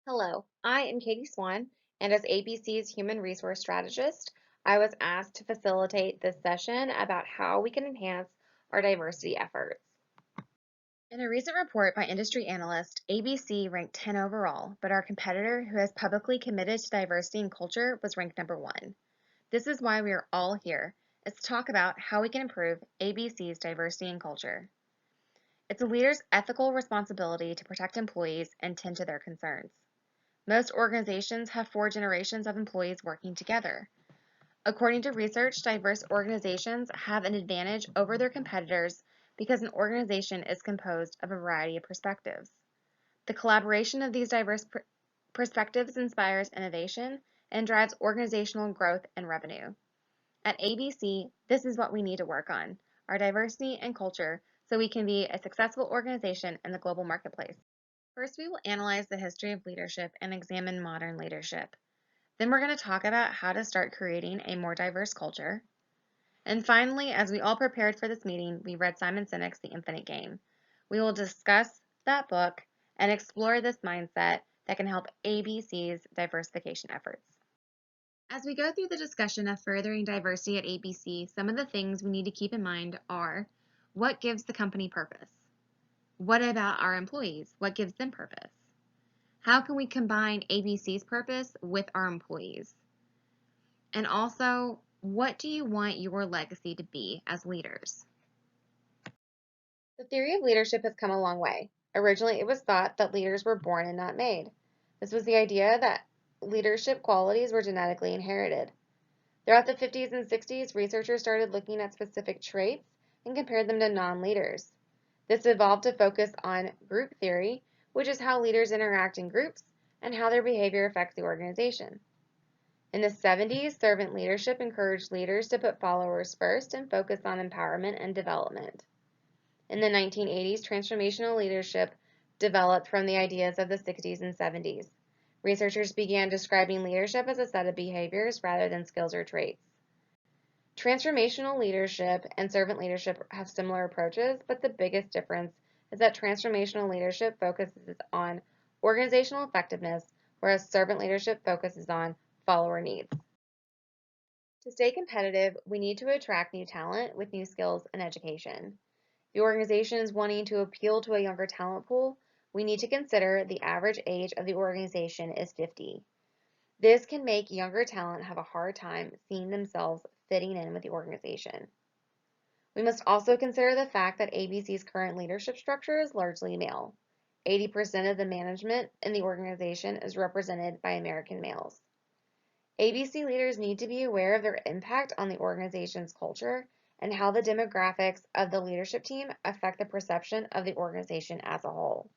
Hello, I am Katey Swann, and as ABC's Human Resource Strategist, I was asked to facilitate this session about how we can enhance our diversity efforts. In a recent report by industry analyst, ABC ranked 10 overall, but our competitor who has publicly committed to diversity and culture was ranked number 1. This is why we are all here, is to talk about how we can improve ABC's diversity and culture. It's a leader's ethical responsibility to protect employees and tend to their concerns. Most organizations have 4 generations of employees working together. According to research, diverse organizations have an advantage over their competitors because an organization is composed of a variety of perspectives. The collaboration of these diverse perspectives inspires innovation and drives organizational growth and revenue. At ABC, this is what we need to work on, our diversity and culture, so we can be a successful organization in the global marketplace. First, we will analyze the history of leadership and examine modern leadership. Then we're going to talk about how to start creating a more diverse culture. And finally, as we all prepared for this meeting, we read Simon Sinek's The Infinite Game. We will discuss that book and explore this mindset that can help ABC's diversification efforts. As we go through the discussion of furthering diversity at ABC, some of the things we need to keep in mind are what gives the company purpose? What about our employees? What gives them purpose? How can we combine ABC's purpose with our employees? And also, what do you want your legacy to be as leaders? The theory of leadership has come a long way. Originally, it was thought that leaders were born and not made. This was the idea that leadership qualities were genetically inherited. Throughout the 50s and 60s, researchers started looking at specific traits and compared them to non-leaders. This evolved to focus on group theory, which is how leaders interact in groups and how their behavior affects the organization. In the 70s, servant leadership encouraged leaders to put followers first and focus on empowerment and development. In the 1980s, transformational leadership developed from the ideas of the 60s and 70s. Researchers began describing leadership as a set of behaviors rather than skills or traits. Transformational leadership and servant leadership have similar approaches, but the biggest difference is that transformational leadership focuses on organizational effectiveness, whereas servant leadership focuses on follower needs. To stay competitive, we need to attract new talent with new skills and education. If the organization is wanting to appeal to a younger talent pool, we need to consider the average age of the organization is 50. This can make younger talent have a hard time seeing themselves fitting in with the organization. We must also consider the fact that ABC's current leadership structure is largely male. 80% of the management in the organization is represented by American males. ABC leaders need to be aware of their impact on the organization's culture and how the demographics of the leadership team affect the perception of the organization as a whole.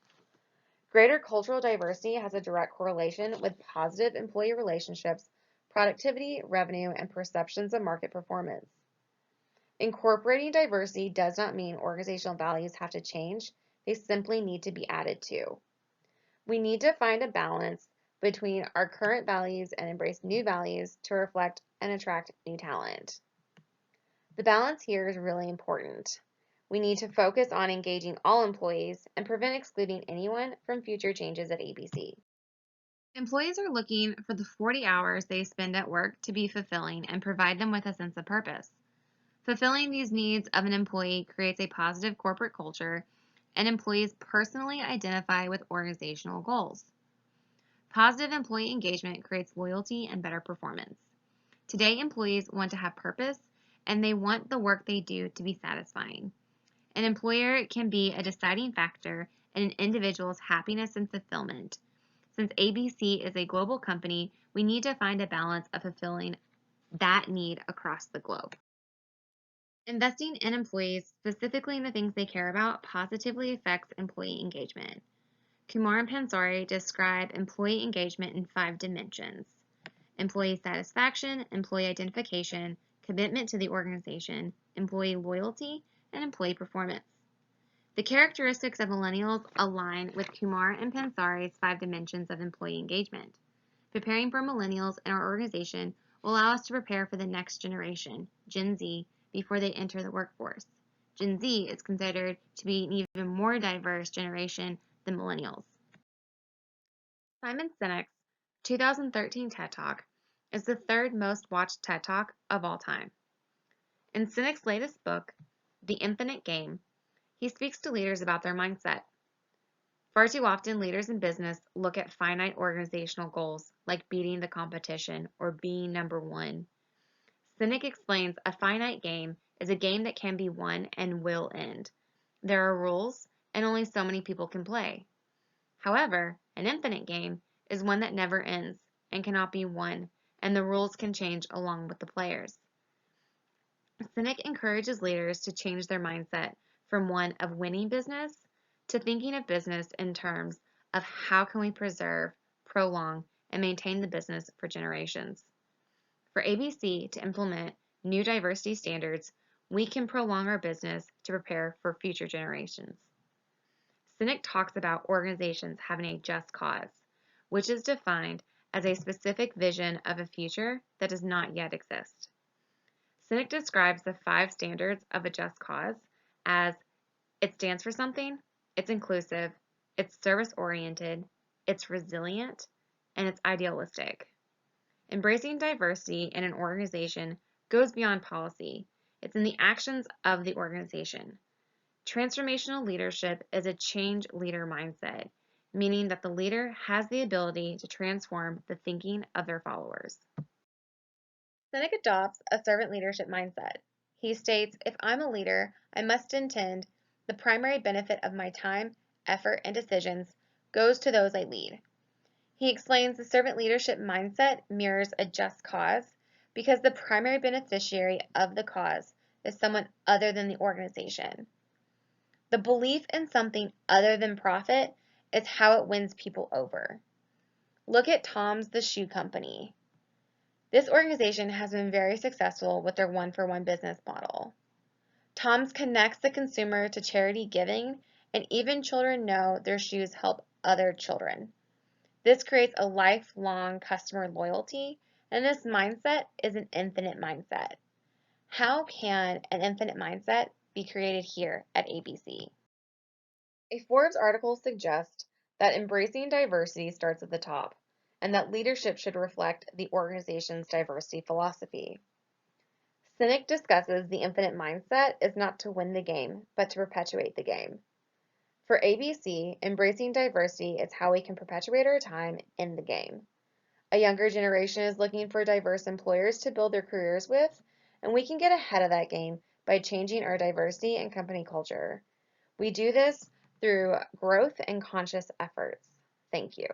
Greater cultural diversity has a direct correlation with positive employee relationships, productivity, revenue, and perceptions of market performance. Incorporating diversity does not mean organizational values have to change, they simply need to be added to. We need to find a balance between our current values and embrace new values to reflect and attract new talent. The balance here is really important. We need to focus on engaging all employees and prevent excluding anyone from future changes at ABC. Employees are looking for the 40 hours they spend at work to be fulfilling and provide them with a sense of purpose. Fulfilling these needs of an employee creates a positive corporate culture, and employees personally identify with organizational goals. Positive employee engagement creates loyalty and better performance. Today, employees want to have purpose, and they want the work they do to be satisfying. An employer can be a deciding factor in an individual's happiness and fulfillment. Since ABC is a global company, we need to find a balance of fulfilling that need across the globe. Investing in employees, specifically in the things they care about, positively affects employee engagement. Kumar and Pansari describe employee engagement in 5 dimensions: employee satisfaction, employee identification, commitment to the organization, employee loyalty, and employee performance. The characteristics of millennials align with Kumar and Pansari's 5 dimensions of employee engagement. Preparing for millennials in our organization will allow us to prepare for the next generation, Gen Z, before they enter the workforce. Gen Z is considered to be an even more diverse generation than millennials. Simon Sinek's 2013 TED Talk is the third most watched TED Talk of all time. In Sinek's latest book, The Infinite Game, he speaks to leaders about their mindset. Far too often, leaders in business look at finite organizational goals like beating the competition or being number one. Sinek explains a finite game is a game that can be won and will end. There are rules, and only so many people can play. However, an infinite game is one that never ends and cannot be won, and the rules can change along with the players. Sinek encourages leaders to change their mindset from one of winning business to thinking of business in terms of how can we preserve, prolong, and maintain the business for generations. For ABC to implement new diversity standards, we can prolong our business to prepare for future generations. Sinek talks about organizations having a just cause, which is defined as a specific vision of a future that does not yet exist. Sinek describes the 5 standards of a just cause as it stands for something, it's inclusive, it's service-oriented, it's resilient, and it's idealistic. Embracing diversity in an organization goes beyond policy. It's in the actions of the organization. Transformational leadership is a change leader mindset, meaning that the leader has the ability to transform the thinking of their followers. Sinek adopts a servant leadership mindset. He states, if I'm a leader, I must intend the primary benefit of my time, effort, and decisions goes to those I lead. He explains the servant leadership mindset mirrors a just cause because the primary beneficiary of the cause is someone other than the organization. The belief in something other than profit is how it wins people over. Look at Tom's The Shoe Company. This organization has been very successful with their one-for-one business model. Tom's connects the consumer to charity giving, and even children know their shoes help other children. This creates a lifelong customer loyalty, and this mindset is an infinite mindset. How can an infinite mindset be created here at ABC? A Forbes article suggests that embracing diversity starts at the top, and that leadership should reflect the organization's diversity philosophy. Sinek discusses the infinite mindset is not to win the game, but to perpetuate the game. For ABC, embracing diversity is how we can perpetuate our time in the game. A younger generation is looking for diverse employers to build their careers with, and we can get ahead of that game by changing our diversity and company culture. We do this through growth and conscious efforts. Thank you.